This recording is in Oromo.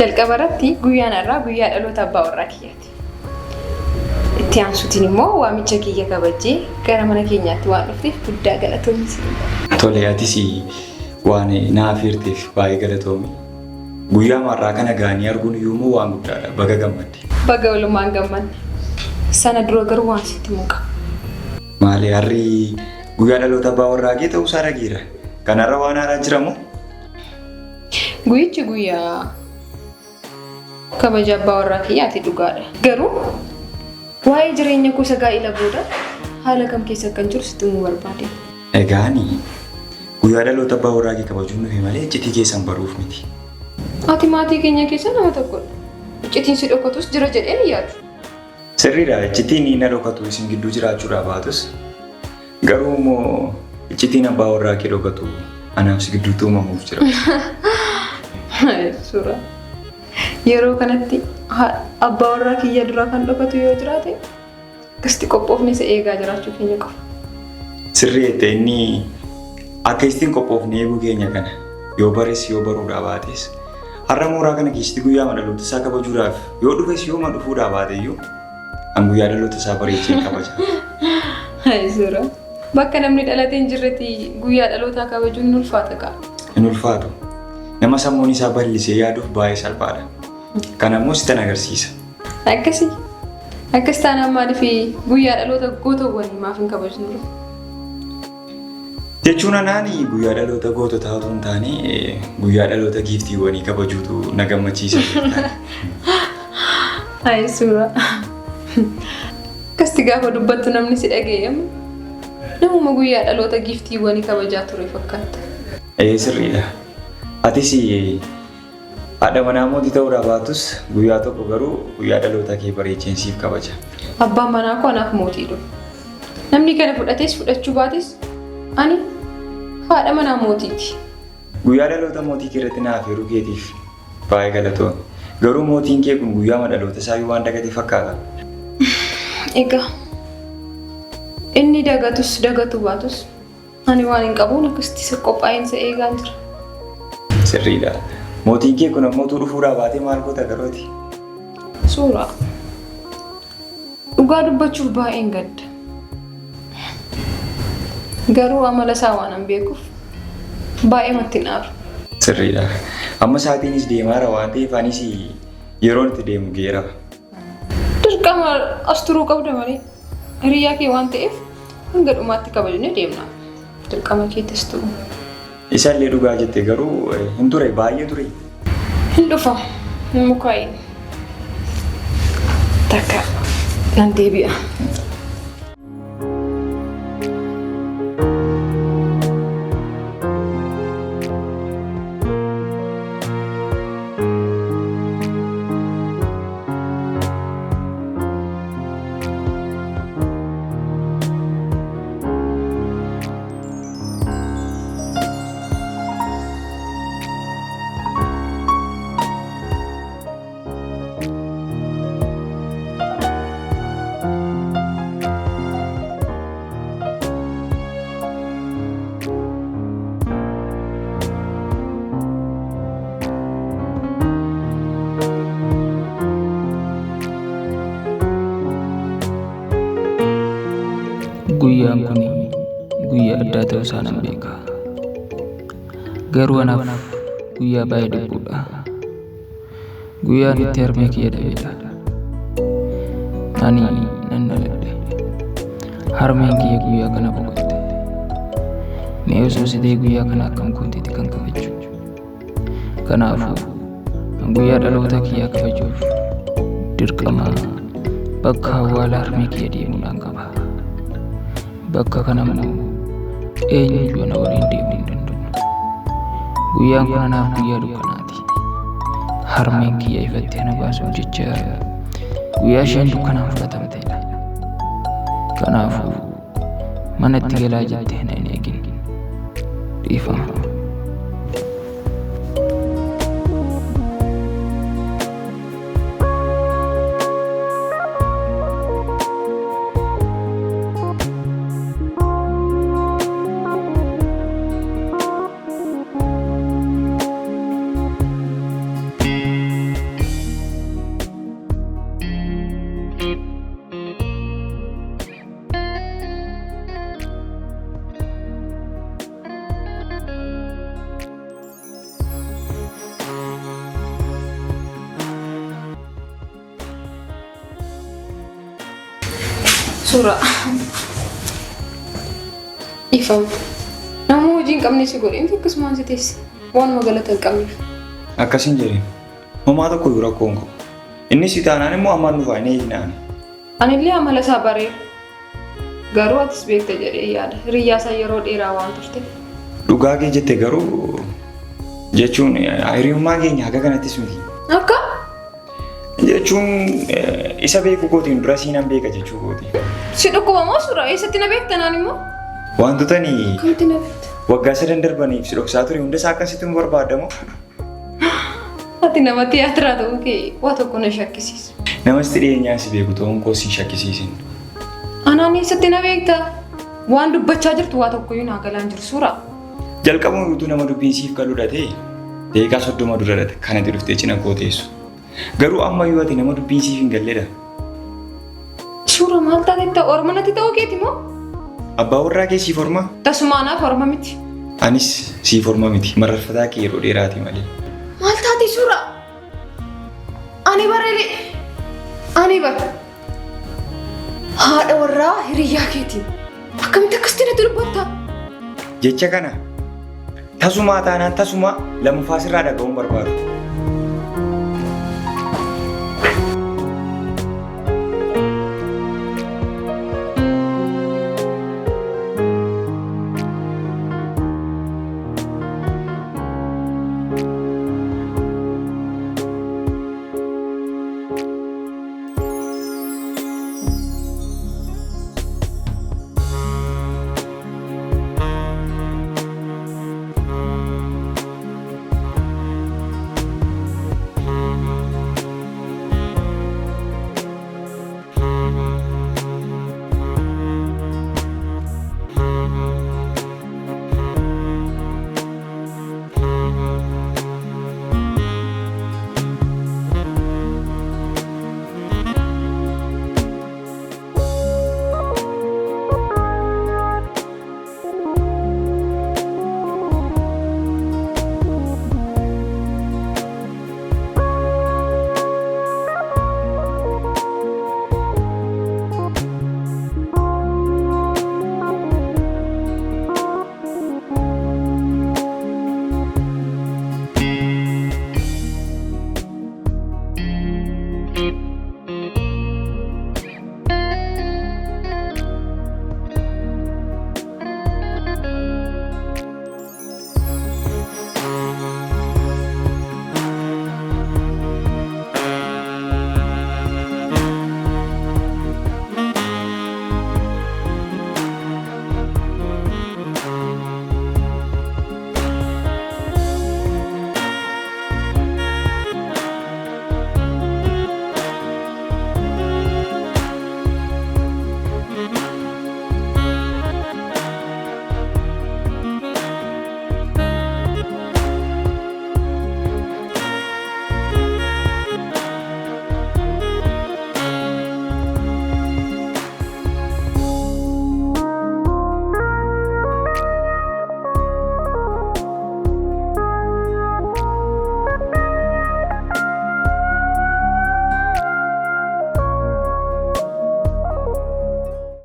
Jalqabarratti guyyaan irraa guyyaa dhaloota abbaa warraa kiyyaati. Itti aansuutiin immoo waamicha kiyya kabajee gara mana keenyaatti waan dhufteef guddaa galatoomii si'a. Tole atis waan naaf hirteef baay'ee galatoomi. Guyyaa marraa kana gaanii arguun iyyuu waan guddaadha. Baga gammadde. Baga walumaan gammanne. Sana dura garuu waan sitti muka. Maali harri guyyaa dhaloota abbaa warraa kee ta'uu isaa dhageera. Kanarra waan haaraa jiramoo? Guyyichi guyyaa kabaja abbaa warraa kiyyaati dhugaadha. Garuu waa'ee jireenya kuusa gaa'ila booda haala kam keessa kan jiru sitti himuu barbaade. Egaani guyyaa dhaloota abbaa warraa kee kabajuun nufi malee iccitii keessan baruuf miti. Ati maatii keenya keessa nama tokkodha. Iccitiin si dhokatus jira jedhee ni yaadu. Sirriidha iccitiin na dhokatu isin gidduu jiraachuudhaa baatus garuu immoo iccitiin abbaa warraa kee dhokatu anaaf si gidduutti uumamuuf jira. Suuraa. Yeroo kanatti abbaa warraa kiyya duraa kan dhokatu yoo jiraate akkasitti qophoofne isa eegaa jiraachuu keenya qabu. Sirrii jettee inni akka ittiin qophoofne eeguu keenya kana yoo bares yoo baruudhaa baates har'a mooraa kana keessatti guyyaa dhaloota isaa kabajuudhaaf yoo dhufes yoo dhufuudhaa baate iyyuu an guyyaa dhaloota isaa bareechee kabaja. Suuraa. Bakka namni dhalatee hin jirretti guyyaa dhalootaa kabajuun hin ulfaata qabu. Hin ulfaatu. Nama sammuun isaa bal'isee yaaduuf baay'ee salphaadha. Kana immoo sitan agarsiisa. Akkasii. Akkas taanaan maaliif guyyaa dhaloota gootawwanii maaf hin kabajnu? Jechuun anaani guyyaa dhaloota goototaa otoo hin taane guyyaa dhaloota giiftiiwwanii kabajuutu na gammachiisa. Suuraa. Akkasitti gaafa dubbattu namni si dhaga'eemu namuma guyyaa dhaloota giiftiiwwanii kabajaa ture fakkaata. Sirriidha. Atis haadha manaa mootii ta'uudhaa baatus guyyaa tokko garuu guyyaa dhaloota kee bareecheen siif kabaja. Abbaan manaa koo anaaf mootiidha. Namni kana fudhates fudhachuu baates ani haadha manaa mootiiti. Guyyaa dhaloota mootii keerratti naaf yeroo keetiif baay'ee galatoon. Garuu mootiin kee kun guyyaa dhaloota isaa waan dagate fakkaata. Egaa inni dagatus dagatu baatus ani waan hin qabuun akkasitti qophaa'insa eegaan jira. Sirriidha. Mootiin kee kun ammoo dhufuudhaa baatee maal goota garooti? Suuraa. Dhugaa dubbachuuf baay'een gadda. Garuu amala isaa waan hin beekuuf baay'ee matti naaru. Sirriidha. Amma saatiinis deemaara waan ta'eef anis yeroon itti deemu geera. Dirqama as turuu qabda malee hiriyaa kee waan ta'eef hanga dhumaatti kabajnee deemna. Dirqama keettis turu. Isaallee dhugaa jette garuu hin ture baay'ee ture. Hin dhufa mukaayin. Takka nan deebi'a. Guyyaan kun guyyaa addaa ta'uu isaa nan beeka. Garuu anaaf guyyaa baay'ee dhibbuudha. Guyyaan itti harmee kiyya dhabeedha. Ani nan dhaladhe. Harmeen kiyya guyyaa kana boqotte. Mee osoo sitee guyyaa kana akkam gooteeti kan kabaju. Kanaafuu guyyaa dhaloota kiyyaa kabajuuf dirqama bakka awwaala harmee kiyya deemuudhaan qaba. Bakka kanammoo eenyuyyuu na waliin deemuu hin danda'u. Guyyaan kun anaaf guyyaa dukkanaati. Harmeen kiyya ifattee na baasuuf jecha guyyaa isheen dukkanaan fudhatamteedha. Kanaafuu manatti galaa jettee na hin eegin. Dhiifama. Suuraa. Ifam. Namuu hojiin qabne si godhe inni akkasumaan si teesse. Waan magaalata hin qabneef. Akkasiin jedheen. Homaa tokko yoo rakkoo hin qabu. Inni si taanaan immoo ammaan dhufaa inni eeginaan. Anillee amala isaa bareera. Garuu atis beekta jedhee yaada. Hiriyyaa isaa yeroo dheeraa waan turteef. Dhugaa kee jette garuu jechuun hiriyummaa keenya haga kanattis miti. Akka? Jechuun isa beeku kootiin dura siinan beeka jechuu kooti. Si dhukkubamoo suuraa eessatti na beekta naan immoo? Wantoota Kamitti na beekta? waggaa sadan darbaniif si dhoksaa ture hunda isaa akkasitti nu barbaadamu. Ati nama tiyaatiraa ta'uu kee waa tokko na shakkisiisa. Namasti dhiyeenyaa si beeku ta'uun koo si shakkisiisin. Anaan eessatti na beekta? Waan dubbachaa jirtu waa tokkoyyuu naa galaan jiru suuraa. Jalqabuun utuu nama dubbiinsiif qaludha ta'e deeqaa 30 dura dhate kanatti dhuftee cina koo teessu. Garuu ammayyuu ati nama dubbiinsiif hin galledha. Suuraa maal taateetta ormanatti ta'uu keeti moo? Abbaa warraa kee siif orma? Tasumaanaaf orma miti. Anis siif orma miti mararfataa kee yeroo dheeraati malee. Maal taate suuraa? Ani bareede. Ani bara. Haadha warraa hiriyyaa keetiin. Akkamitti akkasitti natti dubbatta? Jecha kana tasumaa taanaan tasumaa lammaffaa sirraa dhaga'uun barbaadu.